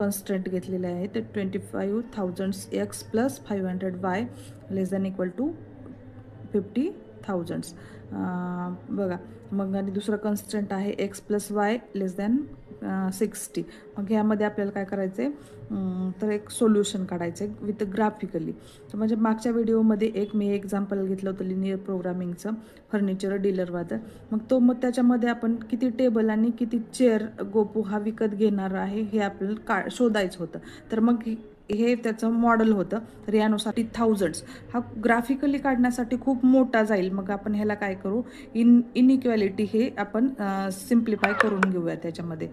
Constant घेतलेले आहे ते 25,000 x plus 500 y less than equal to 50,000. बघा मग आणि दुसरं कॉन्स्टंट आहे x plus Y less than 60. मग ह्यामध्ये आपल्याला काय करायचं आहे तर एक सोल्युशन काढायचं आहे विथ ग्राफिकली. तर म्हणजे मागच्या व्हिडिओमध्ये मी एक्झाम्पल घेतलं होतं लिनियर प्रोग्रामिंगचं फर्निचर डीलरवादं. मग त्याच्यामध्ये आपण किती टेबल आणि किती चेअर गोपू हा विकत घेणार आहे हे आपल्याला शोधायचं होतं. तर मग हे त्याचं मॉडेल होतं. तर यानुसार 1000 हा ग्राफिकली काढण्यासाठी खूप मोठा जाईल. मग आपण ह्याला काय करू इनइक्वॅलिटी हे आपण सिम्प्लिफाय करून घेऊया त्याच्यामध्ये.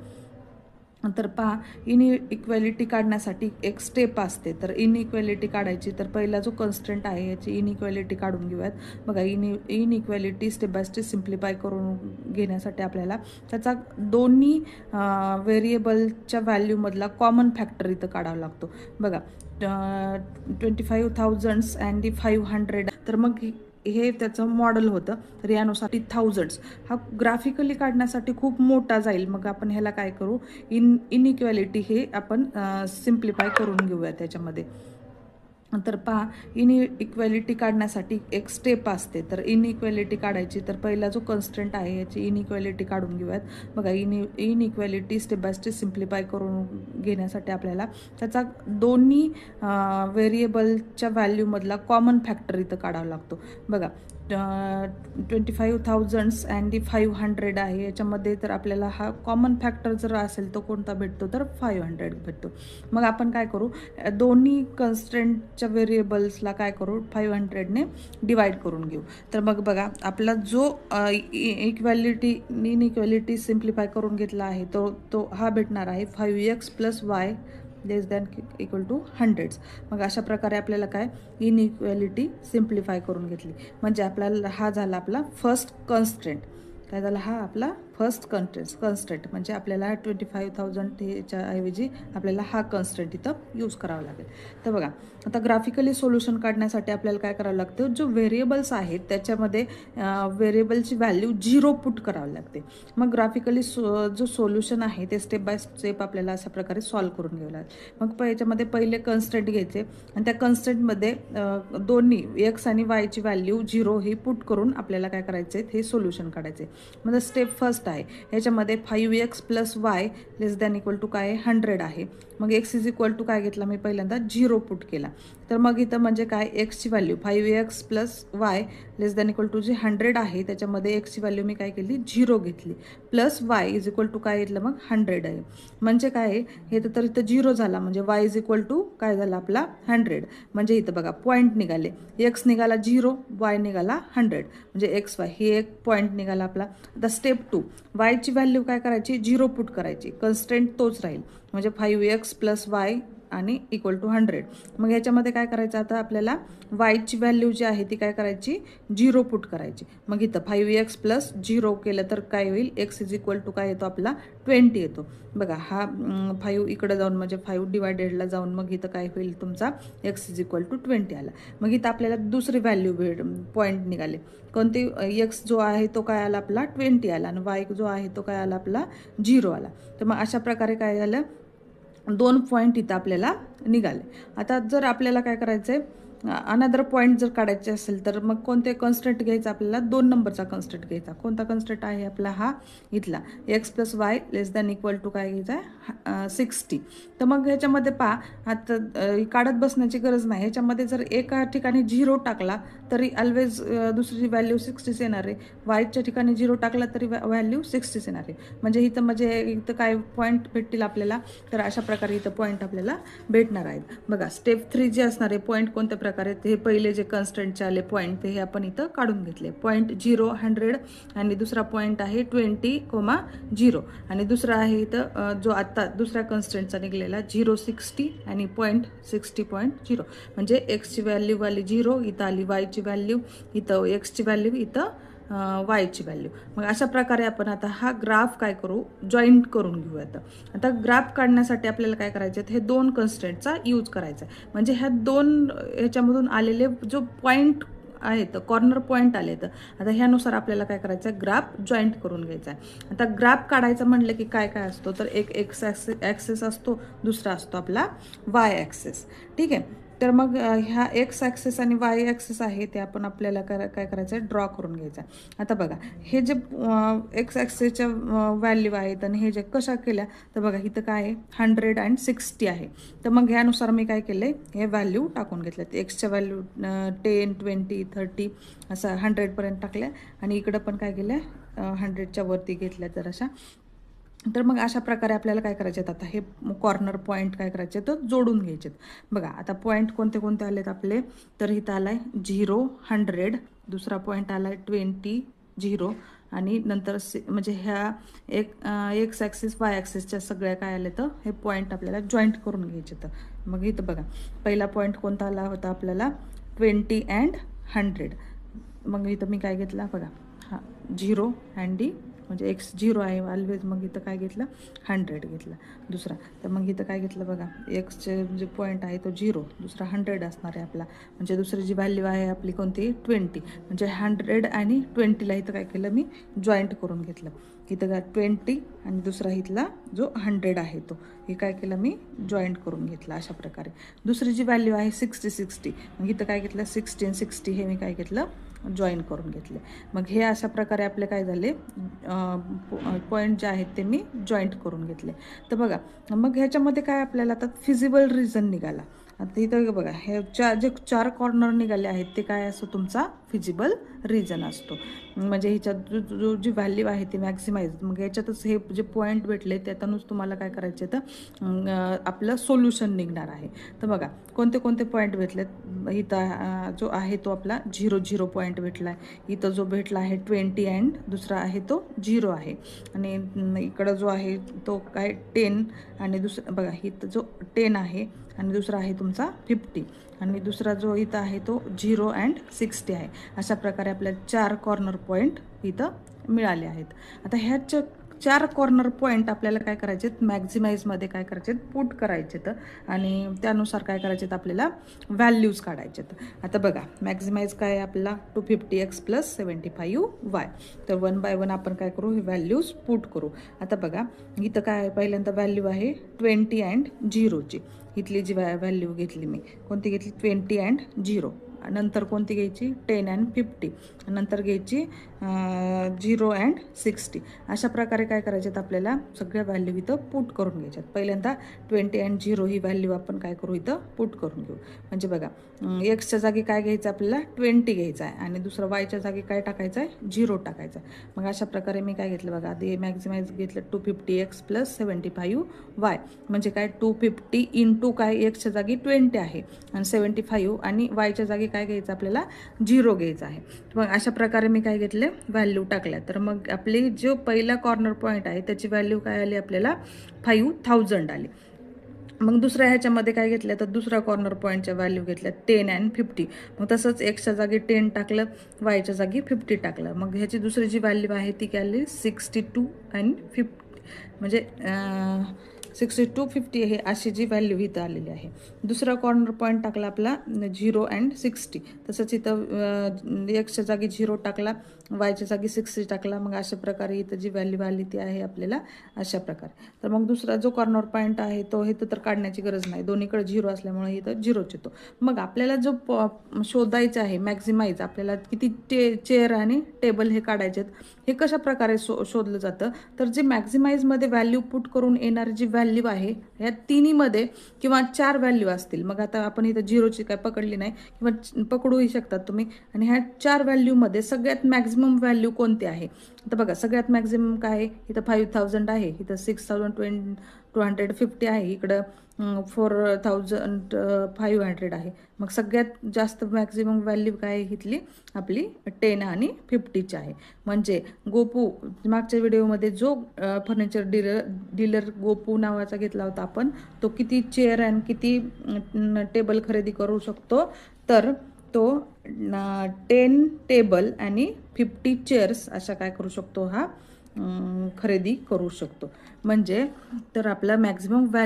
तर पहा इनइक्वॅलिटी काढण्यासाठी एक स्टेप असते. तर इनइक्वॅलिटी काढायची तर पहिला जो कॉन्स्टंट आहे याची इनइक्वॅलिटी काढून घेऊयात. बघा inequality step by step simplify करून घेण्यासाठी आपल्याला त्याचा दोन्ही व्हेरिएबलच्या व्हॅल्यूमधला कॉमन फॅक्टर इथं काढावा लागतो. बघा 25,000 अँड 500. तर मग हे त्याचं मॉडेल होतं. तर यानुसार 1000 हा ग्राफिकली काढण्यासाठी खूप मोठा जाईल. मग आपण ह्याला काय करू इनइक्वॅलिटी हे आपण सिम्प्लिफाय करून घेऊया त्याच्यामध्ये. तर पहा इनइक्वॅलिटी काढण्यासाठी एक स्टेप असते. तर इनइक्वॅलिटी काढायची तर पहिला जो कॉन्स्टंट आहे याची इनइक्वॅलिटी काढून घेऊयात. बघा inequality step by step simplify करून घेण्यासाठी आपल्याला त्याचा दोन्ही व्हेरिएबलच्या व्हॅल्यूमधला कॉमन फॅक्टर इथं काढावा लागतो. बघा 25,000 अँड 500 आहे याच्यामध्ये. तर आपल्याला हा कॉमन फॅक्टर जर असेल तो कोणता भेटतो तर 500 भेटतो. मग आपण काय करू दोन्ही कन्स्टंटच्या व्हेरिएबल्सला काय करू 500ने डिवाइड करून घेऊ. तर मग बघा आपला जो इनइक्वॅलिटी सिम्प्लिफाय करून घेतला आहे तो हा भेटणार आहे 5x plus Y less than equal to 100. मग अशा प्रकारे आपल्याला काय इनइक्वॅलिटी सिम्प्लिफाय करून घेतली. म्हणजे आपल्याला हा झाला आपला फर्स्ट कॉन्स्टंट. काय झाला हा आपला फर्स्ट कॉन्स्टंट म्हणजे आपल्याला 25,000 ऐवजी आपल्याला हा कॉन्स्टंट इथं यूज करावा लागेल. तर बघा आता ग्राफिकली सोल्युशन काढण्यासाठी आपल्याला काय करावं लागतं जो व्हेरिएबल्स आहेत त्याच्यामध्ये व्हेरिएबलची व्हॅल्यू 0 पुट करावी लागते. मग ग्राफिकली जो सोल्युशन आहे ते स्टेप बाय स्टेप आपल्याला अशा प्रकारे सॉल्व्ह करून घ्यावं लागेल. मग याच्यामध्ये पहिले कॉन्स्टंट घ्यायचे आणि त्या कॉन्स्टंटमध्ये दोन्ही एक्स आणि वायची व्हॅल्यू 0 ही पुट करून आपल्याला काय करायचं हे सोल्युशन काढायचे. म्हणजे स्टेप फर्स्ट आहे याच्यामध्ये 5x plus Y less than equal to काय 100 आहे. मग एक्स इज इक्वल टू काय घेतला मी पहिल्यांदा 0 पुट केला. तर मग इथं म्हणजे काय एक्सची value 5x plus Y less than equal to जे 100 आहे त्याच्यामध्ये एक्सची व्हॅल्यू मी काय केली 0 घेतली plus y is equal to काय घेतलं मग 100 आहे. म्हणजे काय हे तर इथं 0 झाला म्हणजे वाय इज इक्वल टू काय झाला आपला 100. म्हणजे इथं बघा पॉईंट निघाले एक्स निघाला 0 वाय निघाला 100 म्हणजे एक्स वाय हे एक पॉईंट निघाला आपला. आता स्टेप 2 वायची व्हॅल्यू काय करायची 0 पुट करायची कन्स्टंट तोच राहील म्हणजे 5x प्लस वाय आणि इक्वल टू 100. मग याच्यामध्ये काय करायचं आता आपल्याला वायची व्हॅल्यू जी आहे ती काय करायची 0 पुट करायची. मग इथं 5x प्लस 0 केलं तर काय होईल एक्स इज इक्वल टू काय येतो आपला 20 येतो. बघा हा 5 इकडं जाऊन म्हणजे 5 डिवायडेडला जाऊन मग इथं काय होईल तुमचा एक्स इज इक्वल टू 20 आला. मग इथं आपल्याला दुसरी व्हॅल्यू पॉईंट निघाले कोणती एक्स जो आहे तो काय आला आपला 20 आला आणि वाय जो आहे तो काय आला आपला 0 आला. तर मग अशा प्रकारे काय झालं 2 पॉईंट इथं आपल्याला निघाले. आता जर आपल्याला काय करायचं आहे अनदर पॉईंट जर काढायचे असेल तर मग कोणते कॉन्स्टंट घ्यायचा आपल्याला 2 नंबरचा कॉन्स्टंट घ्यायचा. कोणता कॉन्स्टंट आहे आपला हा इथला x plus Y less than equal to काय घ्यायचा आहे 60. तर मग ह्याच्यामध्ये पहा आता काढत बसण्याची गरज नाही. ह्याच्यामध्ये जर एका ठिकाणी 0 टाकला तरी ऑलवेज दुसरी व्हॅल्यू 60 येणार आहे. वायच्या ठिकाणी 0 टाकला तरी व्हॅल्यू 60 येणार आहे. म्हणजे इथं काय पॉईंट भेटतील आपल्याला तर अशा प्रकारे इथं पॉईंट आपल्याला भेटणार आहेत. बघा स्टेप 3 जे असणार आहे पॉईंट कोणत्या प्रकारे हे पहिले जे कॉन्स्टंटचे आले पॉईंट ते हे आपण इथं काढून घेतले. पॉईंट 0 100 आणि दुसरा पॉईंट आहे 20,0 आणि दुसरा आहे इथं जो आत्ता दुसऱ्या कॉन्स्टंटचा निघलेला 060 आणि पॉईंट 60.0 म्हणजे एक्सची व्हॅल्यू आली 0 इथं आली वायची व्हॅल्यू इथं एक्सची व्हॅल्यू इथं वायची व्हॅल्यू. मग अशा प्रकारे आपण आता हा ग्राफ काय करू जॉईंट करून घेऊयात. आता ग्राफ काढण्यासाठी आपल्याला काय करायचं हे 2 कॉन्स्टंटचा यूज करायचा आहे. म्हणजे ह्या 2 ह्याच्यामधून आलेले जो पॉईंट आहेत कॉर्नर पॉईंट आले तर आता ह्यानुसार आपल्याला काय करायचं आहे, ग्राफ जॉईंट करून घ्यायचा आहे. आता ग्राफ काढायचं म्हटलं की काय काय असतो, तर एक एक्स ॲक्सिस असतो, दुसरा असतो आपला वाय ॲक्सिस. ठीक आहे. तर मग ह्या एक्स ॲक्सिस आणि वाय ॲक्सिस आहे ते आपण आपल्याला काय करायचं आहे, ड्रॉ करून घ्यायचं आहे. आता बघा हे जे एक्स ॲक्सिसच्या व्हॅल्यू आहेत आणि हे जे कशा केल्या, तर बघा इथं काय आहे 160 आहे. तर मग ह्यानुसार मी काय केलं आहे, हे व्हॅल्यू टाकून घेतल्यात. एक्सच्या व्हॅल्यू 10, 20, 30 असं 100पर्यंत टाकल्या आणि इकडं पण काय केलं 100च्या वरती घेतल्या तर अशा. तर मग अशा प्रकारे आपल्याला काय करायचे आहेत, आता हे कॉर्नर पॉईंट काय करायचे तर जोडून घ्यायचे. बघा आता पॉईंट कोणते कोणते आलेत आपले, तर इथं आलाय 0, 100, दुसरा पॉईंट आलाय 20, 0 आणि नंतर म्हणजे ह्या एक्स ॲक्सिस वाय ॲक्सिसच्या सगळ्या काय आले तर हे पॉईंट आपल्याला जॉईंट करून घ्यायचे. तर मग इथं बघा पहिला पॉईंट कोणता आला होता आपल्याला 20 अँड 100. मग इथं मी काय घेतला बघा, हां 0 अँड डी म्हणजे एक्स 0 आहे ऑलवेज. मग इथं काय घेतलं 100 घेतलं दुसरा. तर मग इथं काय घेतलं बघा, एक्सचे जे पॉईंट आहे तो 0, दुसरा 100 असणार आहे आपला. म्हणजे दुसरी जी व्हॅल्यू आहे आपली कोणती 20. म्हणजे 100 आणि 20ला इथं काय केलं मी जॉईंट करून घेतलं. इथं काय 20 आणि दुसरा इथला जो 100 आहे तो हे काय केलं मी जॉईंट करून घेतला अशा प्रकारे. दुसरी जी व्हॅल्यू आहे 60, मग इथं काय घेतलं 60 आणि 60 हे मी काय घेतलं जॉईन करून घेतले. मग हे अशा प्रकारे आपले काय झाले पॉईंट जे आहेत ते मी जॉईंट करून घेतले. तर बघा मग ह्याच्यामध्ये काय आपल्याला आता फिजिबल रिझन निघाला. आता इथं बघा हे जे 4 कॉर्नर निघाले आहेत ते काय असतो तुमचा फिजिबल रिझन असतो. म्हणजे ह्याच्यात जी व्हॅल्यू आहे ती मॅक्सिमाइज, मग याच्यातच हे जे पॉईंट भेटले त्यातूनच तुम्हाला काय करायचे तर आपलं सोल्युशन निघणार आहे. तर बघा कोणते कोणते पॉईंट भेटलेत. इथं जो आहे तो आपला 0 पॉईंट भेटला आहे. इथं जो भेटला आहे 20 अँड दुसरा आहे तो 0 आहे. आणि इकडं जो आहे तो काय 10 आणि दुसरा बघा इथं जो 10 आहे आणि दुसरा आहे तुमचा 50 आणि दुसरा जो इथं आहे तो 0 अँड 60 आहे. अशा प्रकारे आपल्याला 4 कॉर्नर पॉईंट इथं मिळाले आहेत. आता ह्याच्या 4 कॉर्नर पॉईंट आपल्याला काय करायचे मॅक्झिमाइजमध्ये काय करायचे पुट करायचे तर आणि त्यानुसार काय करायचे आपल्याला व्हॅल्यूज काढायचे. आता बघा मॅक्झिमाइज काय आहे आपल्याला 250x + 75y. तर 1 बाय 1 आपण काय करू हे व्हॅल्यूज पुट करू. आता बघा इथं काय आहे पहिल्यांदा व्हॅल्यू आहे 20 अँड 0ची. इथली जी व्हॅल्यू घेतली मी कोणती घेतली 20 अँड 0. नंतर कोणती घ्यायची 10 अँड 50. नंतर घ्यायची 0 अँड 60. अशा प्रकारे काय करायचे आपल्याला सगळ्या व्हॅल्यू इथं पुट करून घ्यायच्यात. पहिल्यांदा 20 अँड 0 ही व्हॅल्यू आपण काय करू इथं पुट करून घेऊ. म्हणजे बघा एक्सच्या जागी काय घ्यायचं आपल्याला 20 घ्यायचं आहे आणि दुसरं वायच्या जागी काय टाकायचं आहे 0 टाकायचं आहे. मग अशा प्रकारे मी काय घेतलं बघा आधी मॅक्झिमाइज घेतलं 250x + 75y. म्हणजे काय 250 इंटू काय एक्सच्या जागी 20 आहे आणि 75 आणि वायच्या जागी काय घ्यायचं आपल्याला 0 घ्यायचं आहे. मग अशा प्रकारे मी काय घेतले व्हॅल्यू टाकल्या. तर मग आपली जो पहिला कॉर्नर पॉईंट आहे त्याची व्हॅल्यू काय आली आपल्याला 5000 आली. मग दुसऱ्या ह्याच्यामध्ये काय घेतलं तर दुसरा कॉर्नर पॉईंटच्या व्हॅल्यू घेतल्या 10 अँड 50. मग तसंच एक्सच्या जागी 10 टाकलं, वायच्या जागी 50 टाकलं. मग ह्याची दुसरी जी व्हॅल्यू आहे ती काय आली 62 अँड 50. म्हणजे 62, 50 हे अशी जी व्हॅल्यू इथं आलेली आहे. दुसरा कॉर्नर पॉईंट टाकला आपला 0 अँड 60. तसंच इथं एक्सच्या जागी 0 टाकला, वायच्या जागी 60 टाकला. मग अशा प्रकारे इथं जी व्हॅल्यू आली ती आहे आपल्याला अशा प्रकारे. तर मग दुसरा जो कॉर्नर पॉईंट आहे तो इथं तर काढण्याची गरज नाही, दोन्हीकडे 0 असल्यामुळे इथं 0च येतो. मग आपल्याला जो शोधायचा आहे मॅक्झिमाइज, आपल्याला किती चेअर आणि टेबल हे काढायचे आहेत, हे कशा प्रकारे शोधलं जातं तर जे मॅक्झिमाइजमध्ये व्हॅल्यू पुट करून येणारी जी व्हॅल्यू आहे ह्या तिन्हीमध्ये किंवा 4 व्हॅल्यू असतील. मग आता आपण इथं 0ची काय पकडली नाही किंवा पकडूही शकतात तुम्ही. आणि ह्या 4 व्हॅल्यूमध्ये सगळ्यात मॅक्झिमम व्हॅल्यू कोणती आहे. आता बघा सगळ्यात मॅक्झिमम काय आहे इथं 5000 आहे, इथं 6250 आहे, इकडं 4500 आहे. मग सगळ्यात जास्त मॅक्झिमम व्हॅल्यू काय आहे इथली आपली 10 आणि 50ची आहे. म्हणजे गोपू मागच्या व्हिडिओमध्ये जो फर्निचर डीलर गोपू नावाचा घेतला होता आपण, तो किती चेअर आणि किती टेबल खरेदी करू शकतो तर तो 10 टेबल आणि 50 चेअर्स अशा काय करू शकतो हा खरेदी करू शकतो. म्हणजे तर आपला मॅक्झिमम व्हॅल्यू